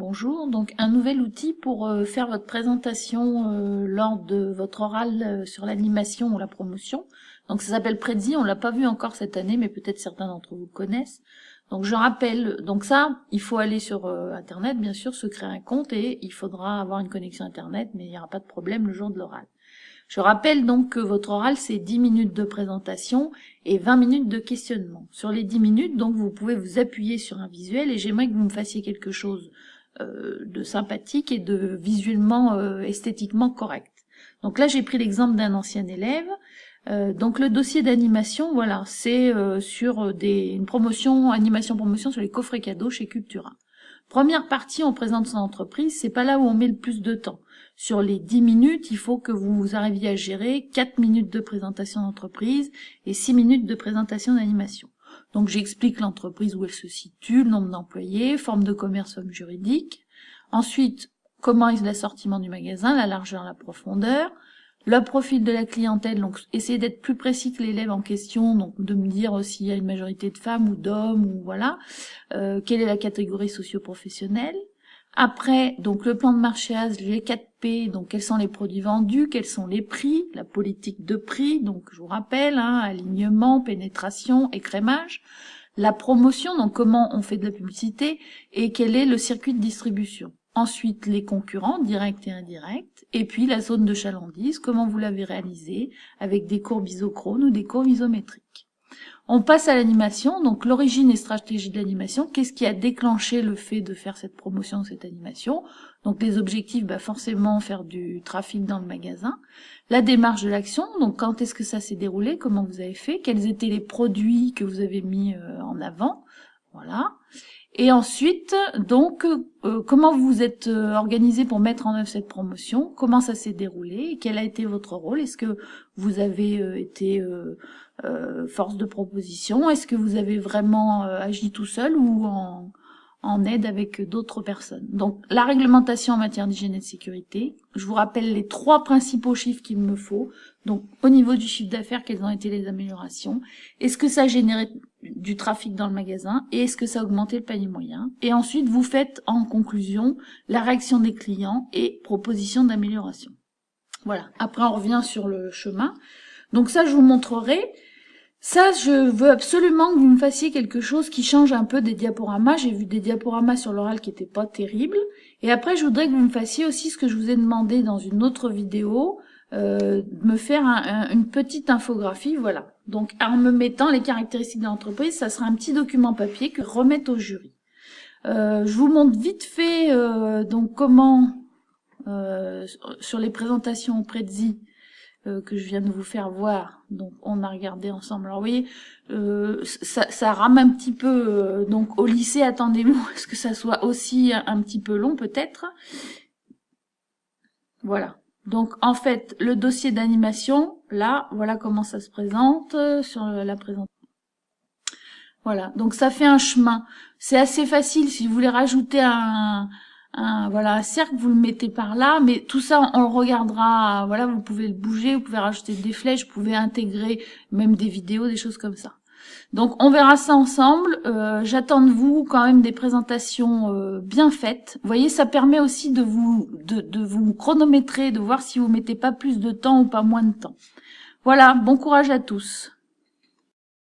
Bonjour, donc un nouvel outil pour faire votre présentation lors de votre oral sur l'animation ou la promotion. Donc ça s'appelle Prezi, on l'a pas vu encore cette année, mais peut-être certains d'entre vous le connaissent. Donc je rappelle, donc ça, il faut aller sur Internet, bien sûr, se créer un compte et il faudra avoir une connexion Internet, mais il n'y aura pas de problème le jour de l'oral. Je rappelle donc que votre oral, c'est 10 minutes de présentation et 20 minutes de questionnement. Sur les 10 minutes, donc, vous pouvez vous appuyer sur un visuel et j'aimerais que vous me fassiez quelque chose de sympathique et de visuellement, esthétiquement correct. Donc là, j'ai pris l'exemple d'un ancien élève. Donc le dossier d'animation, voilà, c'est sur une promotion, animation-promotion sur les coffrets cadeaux chez Cultura. Première partie, on présente son entreprise, c'est pas là où on met le plus de temps. Sur les 10 minutes, il faut que vous arriviez à gérer 4 minutes de présentation d'entreprise et 6 minutes de présentation d'animation. Donc j'explique l'entreprise où elle se situe, le nombre d'employés, forme de commerce, forme juridique. Ensuite, comment est l'assortiment du magasin, la largeur, la profondeur. Le profil de la clientèle, donc essayer d'être plus précis que l'élève en question, donc de me dire s'il y a une majorité de femmes ou d'hommes, ou voilà, quelle est la catégorie socio-professionnelle. Après, donc le plan de marché AS, les 4 P, donc quels sont les produits vendus, quels sont les prix, la politique de prix, donc je vous rappelle, alignement, pénétration, écrémage, la promotion, donc comment on fait de la publicité, et quel est le circuit de distribution. Ensuite, les concurrents, directs et indirects, et puis la zone de chalandise, comment vous l'avez réalisé, avec des courbes isochrones ou des courbes isométriques. On passe à l'animation, donc l'origine et stratégie de l'animation. Qu'est-ce qui a déclenché le fait de faire cette promotion, cette animation? Donc les objectifs, forcément faire du trafic dans le magasin. La démarche de l'action, donc quand est-ce que ça s'est déroulé, comment vous avez fait, quels étaient les produits que vous avez mis en avant, voilà. Et ensuite, donc, comment vous vous êtes organisé pour mettre en œuvre cette promotion, comment ça s'est déroulé, et quel a été votre rôle, est-ce que vous avez été force de proposition, est-ce que vous avez vraiment agi tout seul ou en aide avec d'autres personnes. Donc la réglementation en matière d'hygiène et de sécurité, je vous rappelle les 3 principaux chiffres qu'il me faut. Donc au niveau du chiffre d'affaires, quelles ont été les améliorations, est-ce que ça a généré du trafic dans le magasin et est-ce que ça a augmenté le panier moyen. Et ensuite vous faites en conclusion la réaction des clients et propositions d'amélioration. Voilà, après on revient sur le chemin. Donc ça je vous montrerai. Ça, je veux absolument que vous me fassiez quelque chose qui change un peu des diaporamas. J'ai vu des diaporamas sur l'oral qui étaient pas terribles. Et après, je voudrais que vous me fassiez aussi ce que je vous ai demandé dans une autre vidéo, me faire une petite infographie, voilà. Donc, en me mettant les caractéristiques de l'entreprise, ça sera un petit document papier que je remette au jury. Je vous montre vite fait donc comment, sur les présentations au Prezi, que je viens de vous faire voir, donc on a regardé ensemble. Alors vous voyez, ça rame un petit peu, donc au lycée, attendez-vous à ce que ça soit aussi un petit peu long peut-être. Voilà. Donc en fait, le dossier d'animation, là, voilà comment ça se présente sur la présentation. Voilà, donc ça fait un chemin. C'est assez facile si vous voulez rajouter un cercle, vous le mettez par là, mais tout ça, on le regardera, voilà, vous pouvez le bouger, vous pouvez rajouter des flèches, vous pouvez intégrer même des vidéos, des choses comme ça. Donc, on verra ça ensemble. J'attends de vous quand même des présentations bien faites. Vous voyez, ça permet aussi de vous chronométrer, de voir si vous mettez pas plus de temps ou pas moins de temps. Voilà, bon courage à tous.